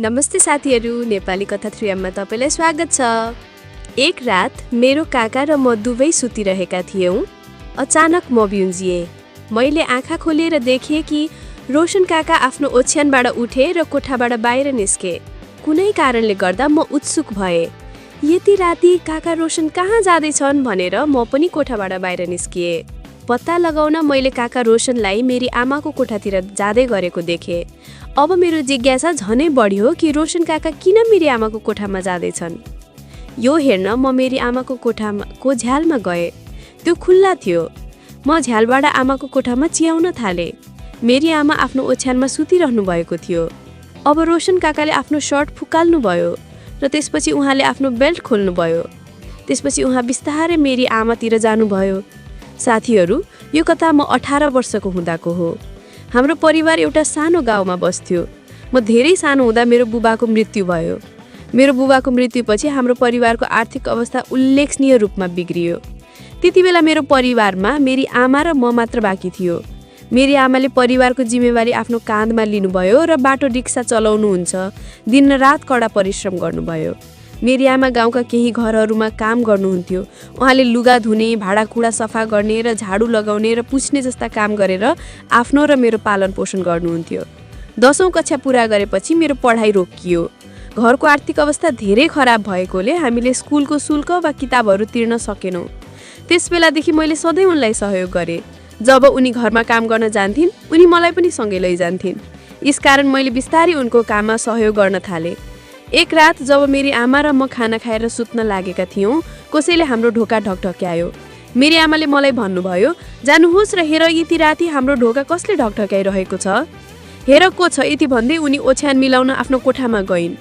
नमस्ते साथीहरू, नेपाली कथा 3M मा तपाईलाई स्वागत छ। एक रात मेरो काका र म दुवै सुतिरहेका थियौं। अचानक म बिउजिए। मैले आँखा खोलेर देखेँ कि रोशन काका आफ्नो ओछ्यानबाट उठे र कोठाबाट बाहिर निस्के। कुनै कारणले गर्दा म उत्सुक भए। यति राति काका रोशन कहाँ जाँदैछन् भनेर म पनि कोठाबाट बाहिर निस्किए। पत्ता लगाउन मैले काका रोशनलाई मेरी आमाको कोठातिर जाँदै गरेको देखेँ। अब मेरो जिज्ञासा झनै बढ्यो कि रोशन काका किन मेरी आमाको कोठामा जाँदैछन्। यो हेर्न म मेरी आमाको कोठाको झ्यालमा गएँ। त्यो खुल्ला थियो। म झ्यालबाट आमाको कोठामा चियाउन थालेँ। मेरी आमा आफ्नो ओछ्यानमा सुतिरहनु भएको थियो। अब रोशन काकाले आफ्नो सर्ट फुकाल्नु भयो र त्यसपछि उहाँले आफ्नो बेल्ट खोल्नुभयो। त्यसपछि उहाँ बिस्तारै मेरी आमातिर जानुभयो। साथीहरू, यो कथा म 18 वर्षको हुँदाको हो। हाम्रो परिवार एउटा सानो गाउँमा बस्थ्यो। म धेरै सानो हुँदा मेरो बुबाको मृत्यु भयो। मेरो बुबाको मृत्युपछि हाम्रो परिवारको आर्थिक अवस्था उल्लेखनीय रूपमा बिग्रियो। त्यति बेला मेरो परिवारमा मेरी आमा र म मात्र बाँकी थियो। मेरी आमाले परिवारको जिम्मेवारी आफ्नो काँधमा लिनुभयो र बाटो रिक्सा चलाउनुहुन्छ। दिनरात कडा परिश्रम गर्नुभयो। मेरी आमा गाउँका केही घरहरूमा काम गर्नुहुन्थ्यो। उहाँले लुगा धुने, भाँडाकुँडा सफा गर्ने र झाडु लगाउने र पुछ्ने जस्ता काम गरेर आफ्नो र मेरो पालन पोषण गर्नुहुन्थ्यो। 10औं कक्षा पुरा गरेपछि मेरो पढाइ रोकियो। घरको आर्थिक अवस्था धेरै खराब भएकोले हामीले स्कुलको शुल्क वा किताबहरू तिर्न सकेनौँ। त्यस बेलादेखि मैले सधैँ उनलाई सहयोग गरेँ। जब उनी घरमा काम गर्न जान्थिन्, उनी मलाई पनि सँगै लैजान्थिन्। यसकारण मैले बिस्तारै उनको काममा सहयोग गर्न थालेँ। एक रात जब मेरी आमा र म खाना खाएर सुत्न लागेका थियौँ, कसैले हाम्रो ढोका ढकढक्यायो। मेरी आमाले मलाई भन्नुभयो, जानुहोस् र हेर यति राति हाम्रो ढोका कसले ढकढक्याइरहेको छ। हेर को छ, यति भन्दै उनी ओछ्यान मिलाउन आफ्नो कोठामा गइन्।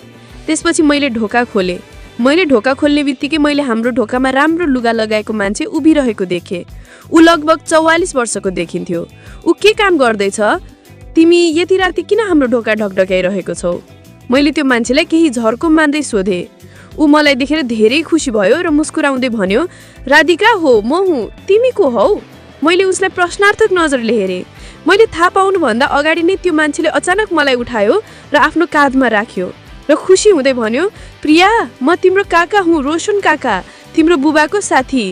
त्यसपछि मैले ढोका खोलेँ। मैले ढोका खोल्ने बित्तिकै मैले हाम्रो ढोकामा राम्रो लुगा लगाएको मान्छे उभिरहेको देखेँ। ऊ लगभग 44 वर्षको देखिन्थ्यो। ऊ के काम गर्दैछ? तिमी यति राति किन हाम्रो ढोका ढकढक्याइरहेको छौ? मैले त्यो मान्छेलाई केही झर्को मान्दै सोधेँ। ऊ मलाई देखेर धेरै खुसी भयो र मुस्कुराउँदै भन्यो, राधिका हो, म हुँ, तिमी को हौ? मैले उसलाई प्रश्नार्थक नजरले हेरेँ। मैले थाहा पाउनुभन्दा अगाडि नै त्यो मान्छेले अचानक मलाई उठायो र आफ्नो काँधमा राख्यो र खुसी हुँदै भन्यो, प्रिया, म तिम्रो काका हुँ, रोशन काका, तिम्रो बुबाको साथी।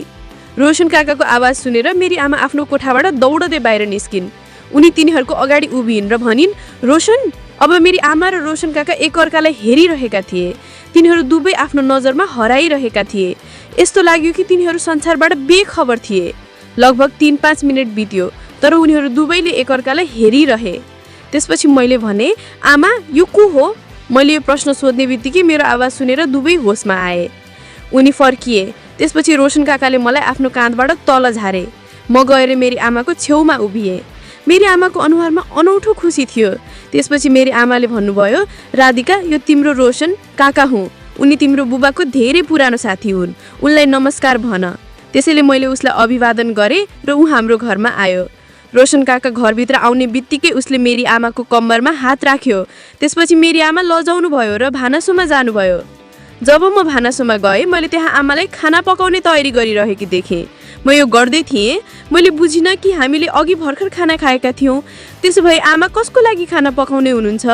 रोशन काकाको आवाज सुनेर मेरी आमा आफ्नो कोठाबाट दौडदै बाहिर निस्किन्। उनी तिनीहरूको अगाडि उभिन् र भनिन्, रोशन। अब मेरी आमा र रोशन काका एकअर्कालाई हेरिरहेका थिए। तिनीहरू दुवै आफ्नो नजरमा हराइरहेका थिए। यस्तो लाग्यो कि तिनीहरू संसारबाट बेखबर थिए। लगभग 3-5 मिनट बित्यो, तर उनीहरू दुवैले एकअर्कालाई हेरिरहे। त्यसपछि मैले भने, आमा, यो को हो? मैले यो प्रश्न सोध्ने बित्तिकै मेरो आवाज सुनेर दुवै होसमा आए। उनी फर्किए। त्यसपछि रोशन काकाले मलाई आफ्नो काँधबाट तल झारे। म गएर मेरी आमाको छेउमा उभिएँ। मेरी आमाको अनुहारमा अनौठो खुसी थियो। त्यसपछि मेरी आमाले भन्नुभयो, राधिका, यो तिम्रो रोशन काका हुँ। उनी तिम्रो बुबाको धेरै पुरानो साथी हुन्। उनलाई नमस्कार भन। त्यसैले मैले उसलाई अभिवादन गरेँ र ऊ हाम्रो घरमा आयो। रोशन काका घरभित्र आउने बित्तिकै उसले मेरी आमाको कम्मरमा हात राख्यो। त्यसपछि मेरी आमा लजाउनु भयो र भानासोमा जानुभयो। जब म भानासोमा गएँ, मैले त्यहाँ आमालाई खाना पकाउने तयारी गरिरहेकी देखेँ। म यो गर्दै थिएँ। मैले बुझिनँ कि हामीले अघि भर्खर खाना खाएका थियौँ। त्यसो भए आमा कसको लागि खाना पकाउने हुनुहुन्छ?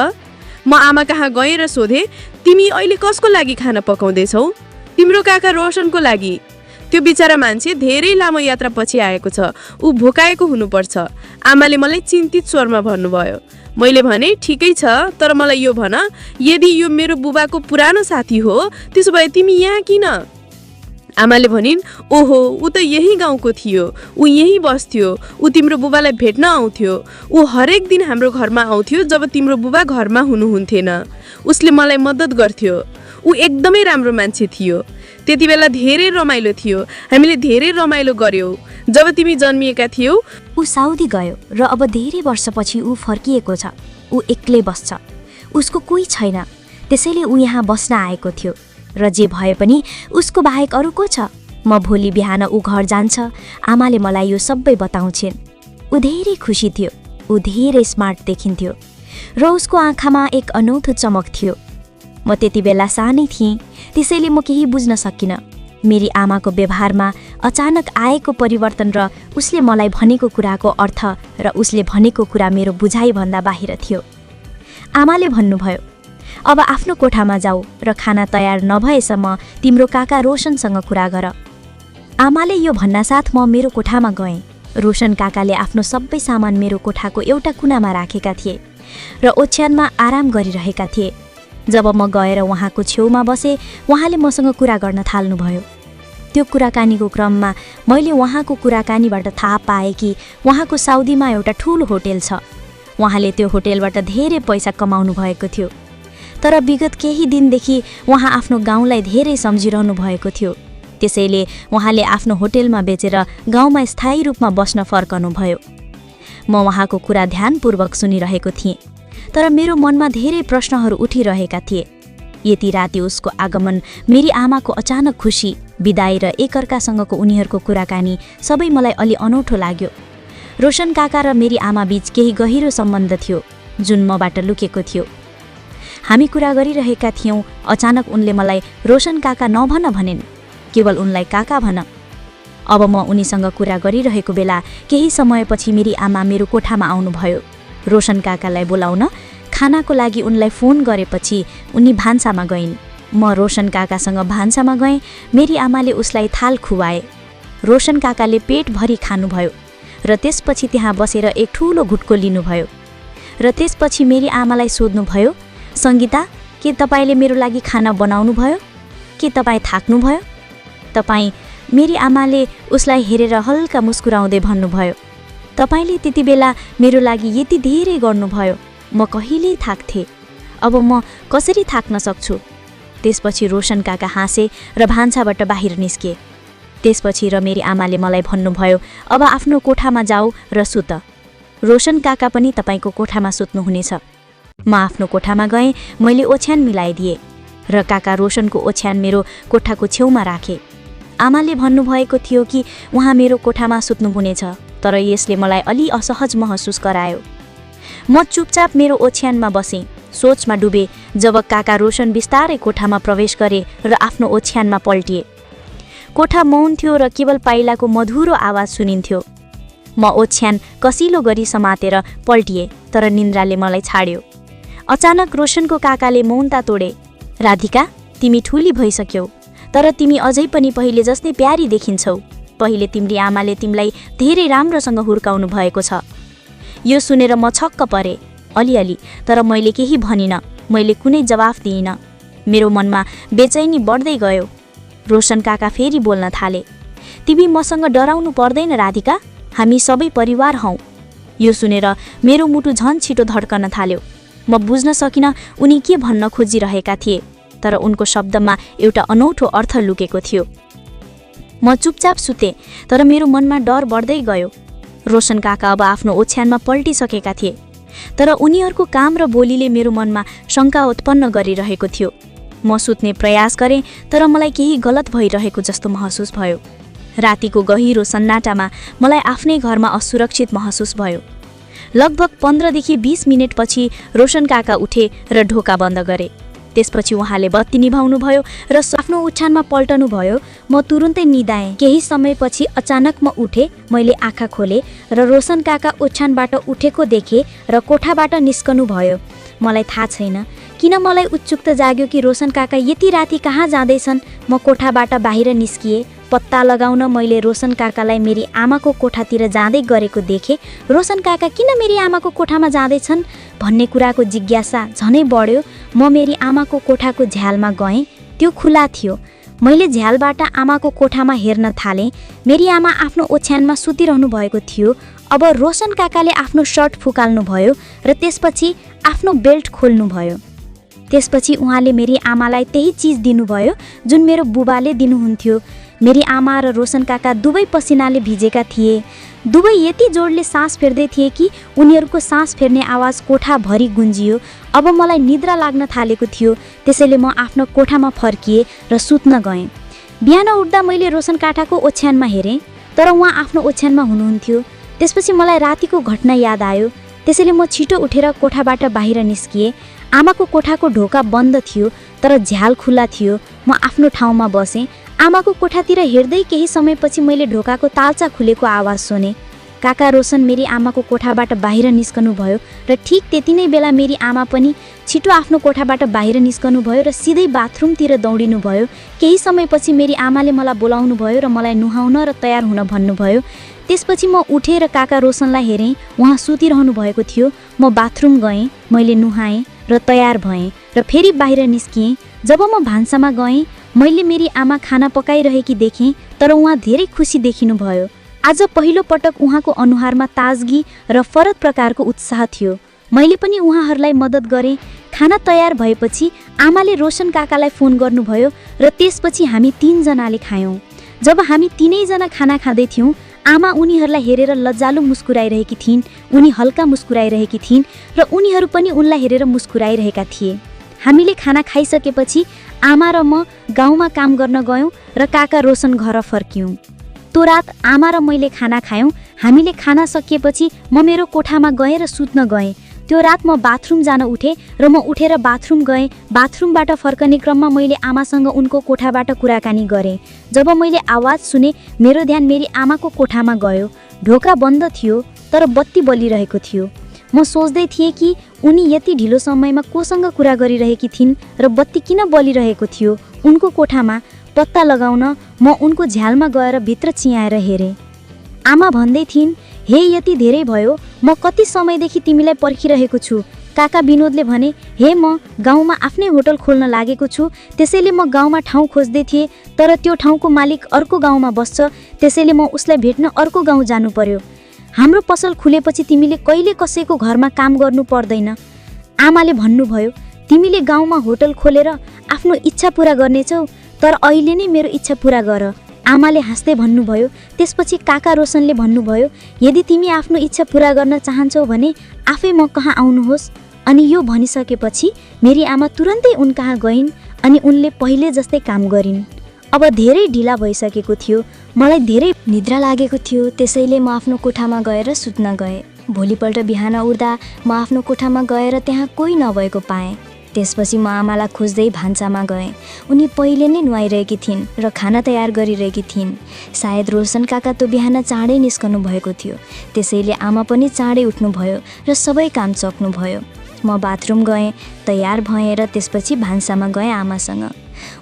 म आमा कहाँ गएँ र सोधेँ, तिमी अहिले कसको लागि खाना पकाउँदैछौ? तिम्रो काका रोशनको लागि। त्यो बिचरा मान्छे धेरै लामो यात्रा पछि आएको छ। ऊ भोकाएको हुनुपर्छ। आमाले मलाई चिन्तित स्वरमा भन्नुभयो। मैले भने, ठिकै छ, तर मलाई यो भन, यदि यो मेरो बुबाको पुरानो साथी हो, त्यसो भए तिमी यहाँ किन? आमाले भनिन्, ओहो, ऊ त यही गाउँको थियो। ऊ यही बस्थ्यो। ऊ तिम्रो बुबालाई भेट्न आउँथ्यो। ऊ हरेक दिन हाम्रो घरमा आउँथ्यो जब तिम्रो बुबा घरमा हुनुहुन्थेन। उसले मलाई मद्दत गर्थ्यो। ऊ एकदमै राम्रो मान्छे थियो। त्यति बेला धेरै रमाइलो थियो। हामीले धेरै रमाइलो गर्यौँ। जब तिमी जन्मिएका थियौ, ऊ साउदी गयो र अब धेरै वर्षपछि ऊ फर्किएको छ। ऊ एक्लै बस्छ। उसको कोही छैन। त्यसैले ऊ यहाँ बस्न आएको थियो र जे भए पनि उसको बाहेक अरू को छ? म भोलि बिहान ऊ घर जान्छ। आमाले मलाई यो सबै बताउँछिन्। ऊ धेरै खुसी थियो। ऊ धेरै स्मार्ट देखिन्थ्यो र उसको आँखामा एक अनौठो चमक थियो। म त्यति बेला सानै थिएँ, त्यसैले म केही बुझ्न सकिनँ। मेरी आमाको व्यवहारमा अचानक आएको परिवर्तन र उसले मलाई भनेको कुराको अर्थ र उसले भनेको कुरा मेरो बुझाइभन्दा बाहिर थियो। आमाले भन्नुभयो, अब आफ्नो कोठामा जाऊ र खाना तयार नभएसम्म तिम्रो काका रोशनसँग कुरा गर। आमाले यो भन्नासाथ म मेरो कोठामा गएँ। रोशन काकाले आफ्नो सबै सामान मेरो कोठाको एउटा कुनामा राखेका थिए र ओछ्यानमा आराम गरिरहेका थिए। जब म गएर उहाँको छेउमा बसे, उहाँले मसँग कुरा गर्न थाल्नुभयो। त्यो कुराकानीको क्रममा मैले उहाँको कुराकानीबाट थाहा पाएँ कि उहाँको साउदीमा एउटा ठुलो होटेल छ। उहाँले त्यो होटेलबाट धेरै पैसा कमाउनु भएको थियो। तर विगत केही दिनदेखि उहाँ आफ्नो गाउँलाई धेरै सम्झिरहनु भएको थियो। त्यसैले उहाँले आफ्नो होटेलमा बेचेर गाउँमा स्थायी रूपमा बस्न फर्कनुभयो। म उहाँको कुरा ध्यानपूर्वक सुनिरहेको थिएँ, तर मेरो मनमा धेरै प्रश्नहरू उठिरहेका थिए। यति राति उसको आगमन, मेरी आमाको अचानक खुसी, बिदाई र एकअर्कासँगको उनीहरूको कुराकानी सबै मलाई अलि अनौठो लाग्यो। रोशन काका र मेरी आमा बीच केही गहिरो सम्बन्ध थियो जुन मबाट लुकेको थियो। हामी कुरा गरिरहेका थियौँ, अचानक उनले मलाई रोशन काका नभन भनिन्, केवल उनलाई काका भन। अब म उनीसँग कुरा गरिरहेको बेला केही समयपछि मेरी आमा मेरो कोठामा आउनुभयो। रोशन काकालाई बोलाउन खानाको लागि उनलाई फोन गरेपछि उनी भान्सामा गइन्। म रोशन काकासँग भान्सामा गएँ। मेरी आमाले उसलाई थाल खुवाए। रोशन काकाले पेटभरि खानुभयो र त्यसपछि त्यहाँ बसेर एक ठुलो घुटको लिनुभयो र त्यसपछि मेरी आमालाई सोध्नुभयो, सङ्गीता, के तपाईँले मेरो लागि खाना बनाउनु भयो? के तपाईँ थाक्नुभयो? तपाईँ? मेरी आमाले उसलाई हेरेर हल्का मुस्कुराउँदै भन्नुभयो, तपाईँले त्यति बेला मेरो लागि यति धेरै गर्नुभयो, म कहिल्यै थाक्थेँ, अब म कसरी थाक्न सक्छु? त्यसपछि रोशन काका हाँसे र भान्साबाट बाहिर निस्के। त्यसपछि र मेरी आमाले मलाई भन्नुभयो, अब आफ्नो कोठामा जाऊ र सुत। रोशन काका पनि तपाईँको कोठामा सुत्नुहुनेछ। म आफ्नो कोठामा गएँ। मैले ओछ्यान मिलाइदिएँ र काका रोशनको ओछ्यान मेरो कोठाको छेउमा राखेँ। आमाले भन्नुभएको थियो कि उहाँ मेरो कोठामा सुत्नुहुनेछ, तर यसले मलाई अलि असहज महसुस गरायो। म चुपचाप मेरो ओछ्यानमा बसेँ, सोचमा डुबे जब काका रोशन बिस्तारै कोठामा प्रवेश गरे र आफ्नो ओछ्यानमा पल्टिए। कोठा मौन थियो र केवल पाइलाको मधुरो आवाज सुनिन्थ्यो। म ओछ्यान कसिलो गरी समातेर पल्टिए, तर निन्द्राले मलाई छाड्यो। अचानक रोशनको काकाले मौनता तोडे। राधिका, तिमी ठुली भइसक्यौ, तर तिमी अझै पनि पहिले जस्तै प्यारी देखिन्छौ। पहिले तिम्री आमाले तिमीलाई धेरै राम्रोसँग हुर्काउनु भएको छ। यो सुनेर म छक्क परेँ अलिअलि, तर मैले केही भनिनँ। मैले कुनै जवाफ दिइनँ। मेरो मनमा बेचैनी बढ्दै गयो। रोशन काका फेरि बोल्न थाले, तिमी मसँग डराउनु पर्दैन राधिका, हामी सबै परिवार हौँ। यो सुनेर मेरो मुटु झन् छिटो धड्कन थाल्यो। म बुझ्न सकिनँ उनी के भन्न खोजिरहेका थिए, तर उनको शब्दमा एउटा अनौठो अर्थ लुकेको थियो। म चुपचाप सुतेँ, तर मेरो मनमा डर बढ्दै गयो। रोशन काका अब आफ्नो ओछ्यानमा पल्टिसकेका थिए, तर उनीहरूको काम र बोलीले मेरो मनमा शङ्का उत्पन्न गरिरहेको थियो। म सुत्ने प्रयास गरेँ, तर मलाई केही गलत भइरहेको जस्तो महसुस भयो। रातिको गहिरो सन्नाटामा मलाई आफ्नै घरमा असुरक्षित महसुस भयो। लगभग 15देखि 20 मिनेटपछि रोशन काका उठे र ढोका बन्द गरे। त्यसपछि उहाँले बत्ती निभाउनुभयो र आफ्नो ओछ्यानमा पल्टनुभयो। म तुरुन्तै निदाएँ। केही समयपछि अचानक म उठेँ। मैले आँखा खोलेँ र रोशन काका ओछ्यानबाट उठेको देखेँ र कोठाबाट निस्कनु भयो। मलाई थाहा छैन किन मलाई उत्सुकता जाग्यो कि रोशन काका यति राति कहाँ जाँदैछन्। म कोठाबाट बाहिर निस्किएँ। पत्ता लगाउन मैले रोशन काकालाई मेरी आमाको कोठातिर जाँदै गरेको देखेँ। रोशन काका किन मेरी आमाको कोठामा जाँदैछन् भन्ने कुराको जिज्ञासा झनै बढ्यो। म मेरी आमाको कोठाको झ्यालमा गएँ। त्यो खुला थियो। मैले झ्यालबाट आमाको कोठामा हेर्न थालेँ। मेरी आमा आफ्नो ओछ्यानमा सुतिरहनु भएको थियो। अब रोशन काकाले आफ्नो सर्ट फुकाल्नुभयो र त्यसपछि आफ्नो बेल्ट खोल्नुभयो। त्यसपछि उहाँले मेरी आमालाई त्यही चिज दिनुभयो जुन मेरो बुबाले दिनुहुन्थ्यो। मेरी आमा र रोशन काका दुवै पसिनाले भिजेका थिए। दुवै यति जोडले सास फेर्दै थिए कि उनीहरूको सास फेर्ने आवाज कोठाभरि गुन्जियो। अब मलाई निद्रा लाग्न थालेको थियो, त्यसैले म आफ्नो कोठामा फर्किएँ र सुत्न गएँ। बिहान उठ्दा मैले रोशन काकाको ओछ्यानमा हेरेँ, तर उहाँ आफ्नो ओछ्यानमा हुनुहुन्थ्यो। त्यसपछि मलाई रातिको घटना याद आयो, त्यसैले म छिटो उठेर कोठाबाट बाहिर निस्किएँ। आमाको कोठाको ढोका बन्द थियो, तर झ्याल खुल्ला थियो। म आफ्नो ठाउँमा बसेँ। आमाको कोठातिर हेर्दै केही समयपछि मैले ढोकाको तालचा खुलेको आवाज सुनेँ। काका रोशन मेरी आमाको कोठाबाट बाहिर निस्कनु भयो र ठिक त्यति नै बेला मेरी आमा पनि छिटो आफ्नो कोठाबाट बाहिर निस्कनु भयो र सिधै बाथरुमतिर दौडिनु भयो। केही समयपछि मेरी आमाले मलाई बोलाउनु भयो र मलाई नुहाउन र तयार हुन भन्नुभयो। त्यसपछि म उठेर काका रोशनलाई हेरेँ, उहाँ सुतिरहनु भएको थियो। म बाथरुम गएँ, मैले नुहाएँ र तयार भएँ र फेरि बाहिर निस्किएँ। जब म भान्सामा गएँ, मैले मेरी आमा खाना पकाइरहेकी देखेँ, तर उहाँ धेरै खुसी देखिनु भयो। आज पहिलो पटक उहाँको अनुहारमा ताजगी र फरक प्रकारको उत्साह थियो। मैले पनि उहाँहरूलाई मद्दत गरेँ। खाना तयार भएपछि आमाले रोशन काकालाई फोन गर्नुभयो र त्यसपछि हामी 3 जनाले खायौँ। जब हामी 3 जना खाना खाँदै थियौँ, आमा उनीहरूलाई हेरेर लज्जालु मुस्कुराइरहेकी थिइन्। उनी हल्का मुस्कुराइरहेकी थिइन् र उनीहरू पनि उनलाई हेरेर मुस्कुराइरहेका थिए। हामीले खाना खाइसकेपछि आमा र म गाउँमा काम गर्न गयौँ र काका रोशन घर फर्क्यौँ। त्यो रात आमा र मैले खाना खायौँ। हामीले खाना सकिएपछि म मेरो कोठामा गएँ र सुत्न गएँ। त्यो रात म बाथरुम जान उठेँ र म उठेर बाथरुम गएँ। बाथरुमबाट फर्कने क्रममा मैले आमासँग उनको कोठाबाट कुराकानी गरेँ। जब मैले आवाज सुने, मेरो ध्यान मेरी आमाको कोठामा गयो। ढोका बन्द थियो तर बत्ती बलिरहेको थियो। म सोच्दै थिएँ कि उनी यति ढिलो समयमा कोसँग कुरा गरिरहेकी थिइन् र बत्ती किन बलिरहेको थियो। उनको कोठामा पत्ता लगाउन म उनको झ्यालमा गएर भित्र चियाएर हेरेँ। आमा भन्दै थिइन्, हे यति धेरै भयो, म कति समयदेखि तिमीलाई पर्खिरहेको छु। काका विनोदले भने, हे म गाउँमा आफ्नै होटल खोल्न लागेको छु, त्यसैले म गाउँमा ठाउँ खोज्दै थिएँ, तर त्यो ठाउँको मालिक अर्को गाउँमा बस्छ, त्यसैले म उसलाई भेट्न अर्को गाउँ जानु पर्यो। हाम्रो पसल खुलेपछि तिमीले कहिले कसैको घरमा काम गर्नु पर्दैन। आमाले भन्नुभयो, तिमीले गाउँमा होटल खोलेर आफ्नो इच्छा पुरा गर्नेछौ, तर अहिले नै मेरो इच्छा पुरा गर। आमाले हाँस्दै भन्नुभयो। त्यसपछि काका रोशनले भन्नुभयो, यदि तिमी आफ्नो इच्छा पुरा गर्न चाहन्छौ भने आफै म कहाँ आउनुहोस्। अनि यो भनिसकेपछि मेरी आमा तुरन्तै उन कहाँ गइन् अनि उनले पहिले जस्तै काम गरिन्। अब धेरै ढिला भइसकेको थियो। मलाई धेरै निद्रा लागेको थियो, त्यसैले म आफ्नो कोठामा गएर सुत्न गएँ। भोलिपल्ट बिहान उठ्दा म आफ्नो कोठामा गएर त्यहाँ कोही नभएको पाएँ। त्यसपछि म आमालाई खोज्दै भान्सामा गएँ। उनी पहिले नै नुहाइरहेकी थिइन् र खाना तयार गरिरहेकी थिइन्। सायद रोशन काका त बिहान चाँडै निस्कनु भएको थियो, त्यसैले आमा पनि चाँडै उठ्नुभयो र सबै काम सक्नुभयो। म बाथरुम गएँ, तयार भएँ र त्यसपछि भान्सामा गएँ आमासँग।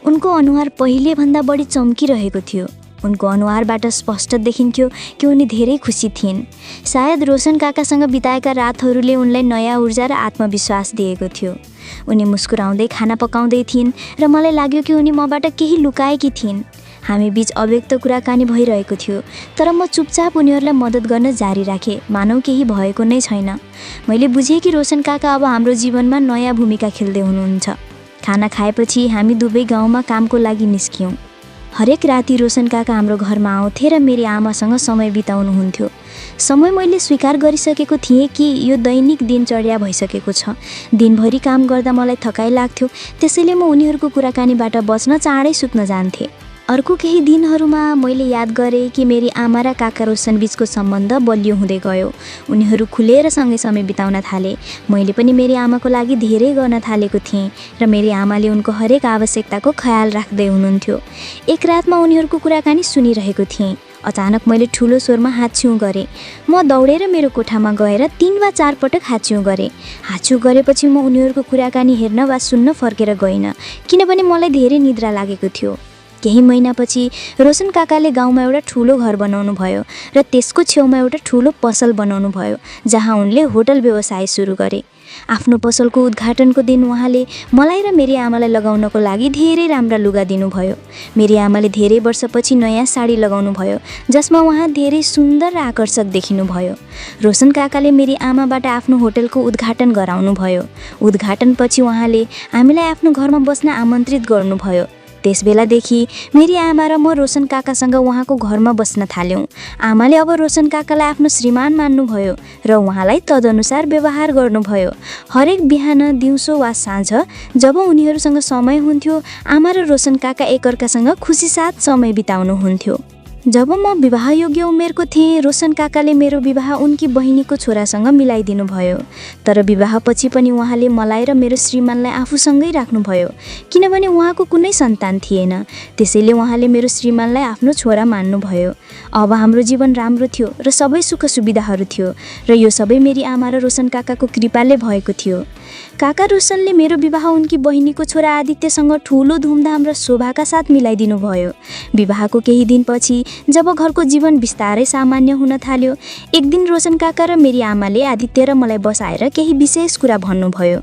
उनको अनुहार पहिलेभन्दा बढी चम्किरहेको थियो। उनको अनुहारबाट स्पष्ट देखिन्थ्यो कि उनी धेरै खुसी थिइन्। सायद रोशन काकासँग बिताएका रातहरूले उनलाई नयाँ ऊर्जा र आत्मविश्वास दिएको थियो। उनी मुस्कुराउँदै खाना पकाउँदै थिइन् र मलाई लाग्यो कि उनी मबाट केही लुकाएकी थिइन्। हामी बीच अव्यक्त कुराकानी भइरहेको थियो, तर म चुपचाप उनीहरूलाई मद्दत गर्न जारी राखेँ, मानौ केही भएको नै छैन। मैले बुझेँ कि रोशन काका अब हाम्रो जीवनमा नयाँ भूमिका खेल्दै हुनुहुन्छ। खाना खाएपछि हामी दुवै गाउँमा कामको लागि निस्क्यौँ। हरेक राति रोशन काका हाम्रो घरमा आउँथे र मेरी आमासँग समय बिताउनुहुन्थ्यो। समय मैले स्वीकार गरिसकेको थिएँ कि यो दैनिक दिनचर्या भइसकेको छ। दिनभरि काम गर्दा मलाई थकाइ लाग्थ्यो, त्यसैले म उनीहरूको कुराकानीबाट बच्न चाँडै सुत्न जान्थेँ। अर्को केही दिनहरूमा मैले याद गरेँ कि मेरी आमा र काका रोशन बीचको सम्बन्ध बलियो हुँदै गयो। उनीहरू खुलेर सँगै समय बिताउन थाले। मैले पनि मेरी आमाको लागि धेरै गर्न थालेको थिएँ र मेरी आमाले उनको हरेक आवश्यकताको ख्याल राख्दै हुनुहुन्थ्यो। एक रातमा उनीहरूको कुराकानी सुनिरहेको थिएँ। अचानक मैले ठुलो स्वरमा हाच्छिउँ गरेँ। म दौडेर मेरो कोठामा गएर 3 वा 4 पटक हाच्छिउँ गरेँ। हाच्छिउँ गरेपछि म उनीहरूको कुराकानी हेर्न वा सुन्न फर्केर गइनँ, किनभने मलाई धेरै निद्रा लागेको थियो। केही महिनापछि रोशन काकाले गाउँमा एउटा ठुलो घर बनाउनु भयो र त्यसको छेउमा एउटा ठुलो पसल बनाउनु भयो, जहाँ उनले होटल व्यवसाय सुरु गरे। आफ्नो पसलको उद्घाटनको दिन उहाँले मलाई र मेरी आमालाई लगाउनको लागि धेरै राम्रा लुगा दिनुभयो। मेरी आमाले धेरै वर्षपछि नयाँ साडी लगाउनु भयो, जसमा उहाँ धेरै सुन्दर र आकर्षक देखिनुभयो। रोशन काकाले मेरी आमाबाट आफ्नो होटलको उद्घाटन गराउनु भयो। उद्घाटनपछि उहाँले हामीलाई आफ्नो घरमा बस्न आमन्त्रित गर्नुभयो। त्यसबेलादेखि मेरी आमा र म रोशन काकासँग उहाँको घरमा बस्न थाल्यौँ। आमाले अब रोशन काकालाई आफ्नो श्रीमान मान्नुभयो र उहाँलाई तदनुसार व्यवहार गर्नुभयो। हरेक बिहान, दिउँसो वा साँझ जब उनीहरूसँग समय हुन्थ्यो, आमा र रोशन काका एकअर्कासँग खुसीसाथ समय बिताउनुहुन्थ्यो। जब म विवाहयोग्य उमेरको थिएँ, रोशन काकाले मेरो विवाह उनकी बहिनीको छोरासँग मिलाइदिनु भयो। तर विवाहपछि पनि उहाँले मलाई र मेरो श्रीमानलाई आफूसँगै राख्नुभयो, किनभने उहाँको कुनै सन्तान थिएन। त्यसैले उहाँले मेरो श्रीमानलाई आफ्नो छोरा मान्नुभयो। अब हाम्रो जीवन राम्रो थियो र सबै सुख सुविधाहरू थियो, र यो सबै मेरी आमा र रोशन काकाको कृपाले भएको थियो। काका रोशनले मेरो विवाह उनकी बहिनीको छोरा आदित्यसँग ठुलो धुमधाम र शोभाका साथ मिलाइदिनु भयो। विवाहको केही दिनपछि जब घरको जीवन बिस्तारै सामान्य हुन थाल्यो, एक दिन रोशन काका र मेरी आमाले आदित्य र मलाई बसाएर केही विशेष कुरा भन्नुभयो।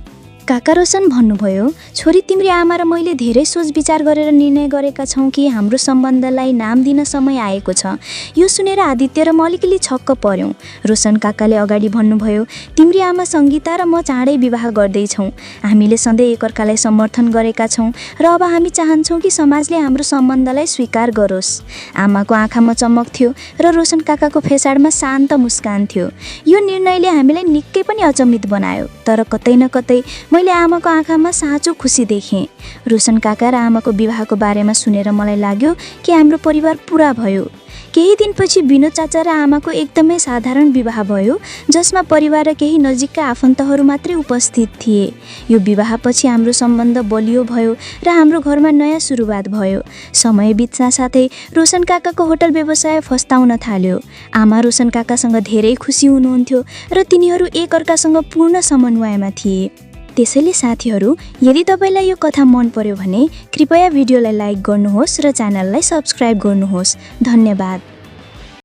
काका रोशन भन्नुभयो, छोरी तिम्री आमा र मैले धेरै सोच विचार गरेर निर्णय गरेका छौँ कि हाम्रो सम्बन्धलाई नाम दिन समय आएको छ। यो सुनेर आदित्य र म अलिकति छक्क पर्यौँ। रोशन काकाले अगाडि भन्नुभयो, तिम्री आमा सङ्गीता र म चाँडै विवाह गर्दैछौँ। हामीले सधैँ एकअर्कालाई समर्थन गरेका छौँ र अब हामी चाहन्छौँ कि समाजले हाम्रो सम्बन्धलाई स्वीकार गरोस्। आमाको आँखामा चमक थियो र रोशन काकाको फेसाडमा शान्त मुस्कान थियो। यो निर्णयले हामीलाई निकै पनि अचम्मित बनायो, तर कतै न कतै मैले आमाको आँखामा साँचो खुसी देखेँ। रोशन काका र आमाको विवाहको बारेमा सुनेर मलाई लाग्यो कि हाम्रो परिवार पुरा भयो। केही दिनपछि विनोद चाचा र आमाको एकदमै साधारण विवाह भयो, जसमा परिवार र केही नजिकका आफन्तहरू मात्रै उपस्थित थिए। यो विवाहपछि हाम्रो सम्बन्ध बलियो भयो र हाम्रो घरमा नयाँ सुरुवात भयो। समय बित्न साथै रोशन काकाको होटल व्यवसाय फस्टाउन थाल्यो। आमा रोशन काकासँग धेरै खुसी हुनुहुन्थ्यो र तिनीहरू एकअर्कासँग पूर्ण समन्वयमा थिए। त्यसैले साथीहरू, यदि तपाईँलाई यो कथा मन पर्यो भने कृपया भिडियोलाई लाइक गर्नुहोस् र च्यानललाई सब्स्क्राइब गर्नुहोस्। धन्यवाद।